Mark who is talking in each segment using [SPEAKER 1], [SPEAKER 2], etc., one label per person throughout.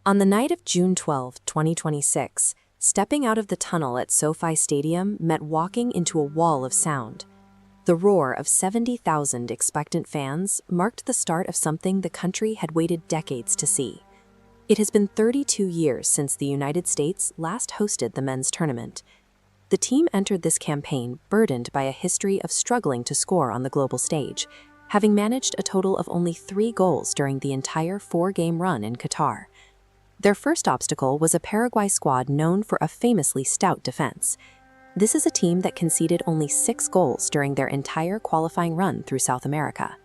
[SPEAKER 1] On the night of June 12, 2026, stepping out of the tunnel at SoFi Stadium meant walking into a wall of sound. The roar of 70,000 expectant fans marked the start of something the country had waited decades to see. It has been 32 years since the United States last hosted the men's tournament. The team entered this campaign burdened by a history of struggling to score on the global stage, having managed a total of only 3 goals during the entire 4-game run in Qatar. Their first obstacle was a Paraguay squad known for a famously stout defense. This is a team that conceded only 6 goals during their entire qualifying run through South America.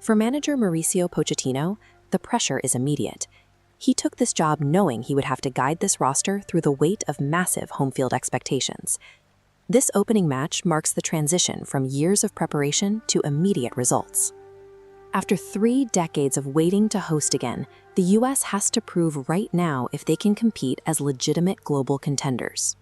[SPEAKER 1] For manager Mauricio Pochettino, the pressure is immediate. He took this job knowing he would have to guide this roster through the weight of massive home field expectations. This opening match marks the transition from years of preparation to immediate results. After 3 decades of waiting to host again, the U.S. has to prove right now if they can compete as legitimate global contenders.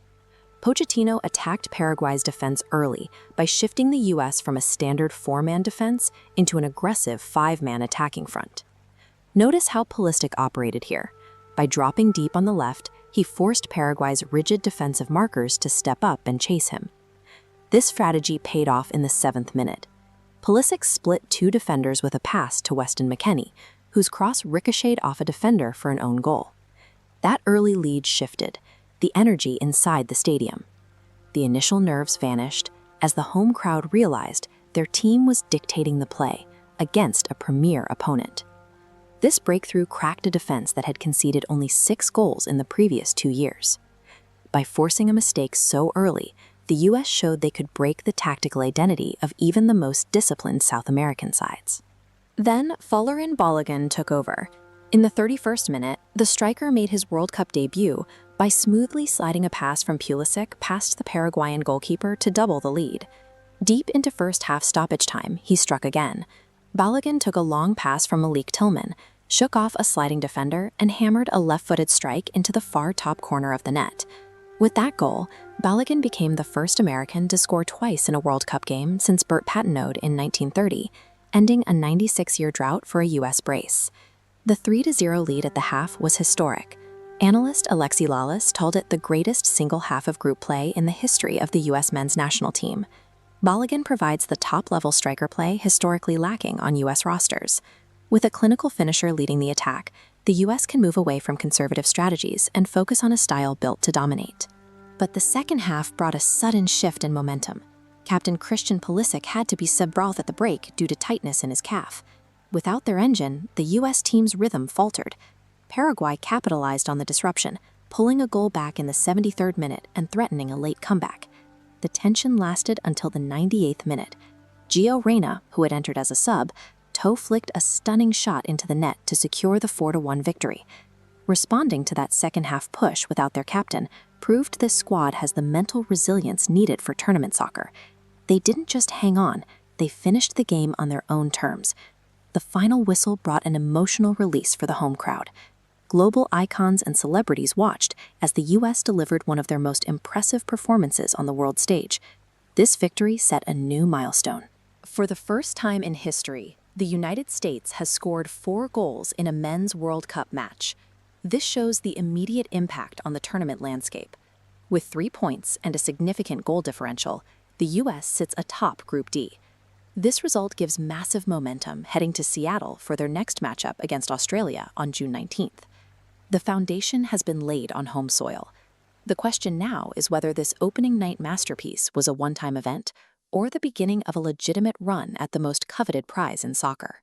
[SPEAKER 1] Pochettino attacked Paraguay's defense early by shifting the U.S. from a standard 4-man defense into an aggressive 5-man attacking front. Notice how Pulisic operated here. By dropping deep on the left, he forced Paraguay's rigid defensive markers to step up and chase him. This strategy paid off in the 7th minute. Pulisic split 2 defenders with a pass to Weston McKennie, whose cross ricocheted off a defender for an own goal. That early lead shifted the energy inside the stadium. The initial nerves vanished as the home crowd realized their team was dictating the play against a premier opponent. This breakthrough cracked a defense that had conceded only 6 goals in the previous 2 years. By forcing a mistake so early, the U.S. showed they could break the tactical identity of even the most disciplined South American sides. Then, Folarin Balogun took over. In the 31st minute, the striker made his World Cup debut by smoothly sliding a pass from Pulisic past the Paraguayan goalkeeper to double the lead. Deep into first-half stoppage time, he struck again. Balogun took a long pass from Malik Tillman, shook off a sliding defender, and hammered a left-footed strike into the far top corner of the net. With that goal, Balogun became the first American to score twice in a World Cup game since Bert Patenaude in 1930, ending a 96-year drought for a U.S. brace. The 3-0 lead at the half was historic. Analyst Alexi Lalas called it the greatest single half of group play in the history of the U.S. men's national team. Balogun provides the top-level striker play historically lacking on U.S. rosters. With a clinical finisher leading the attack, the U.S. can move away from conservative strategies and focus on a style built to dominate. But the second half brought a sudden shift in momentum. Captain Christian Pulisic had to be subbed at the break due to tightness in his calf. Without their engine, the U.S. team's rhythm faltered. Paraguay capitalized on the disruption, pulling a goal back in the 73rd minute and threatening a late comeback. The tension lasted until the 98th minute. Gio Reyna, who had entered as a sub, toe-flicked a stunning shot into the net to secure the 4-1 victory. Responding to that second-half push without their captain proved this squad has the mental resilience needed for tournament soccer. They didn't just hang on, they finished the game on their own terms. The final whistle brought an emotional release for the home crowd. Global icons and celebrities watched as the U.S. delivered one of their most impressive performances on the world stage. This victory set a new milestone. For the first time in history, the United States has scored 4 goals in a men's World Cup match. This shows the immediate impact on the tournament landscape. With 3 points and a significant goal differential, the U.S. sits atop Group D. This result gives massive momentum heading to Seattle for their next matchup against Australia on June 19th. The foundation has been laid on home soil. The question now is whether this opening night masterpiece was a one-time event or the beginning of a legitimate run at the most coveted prize in soccer.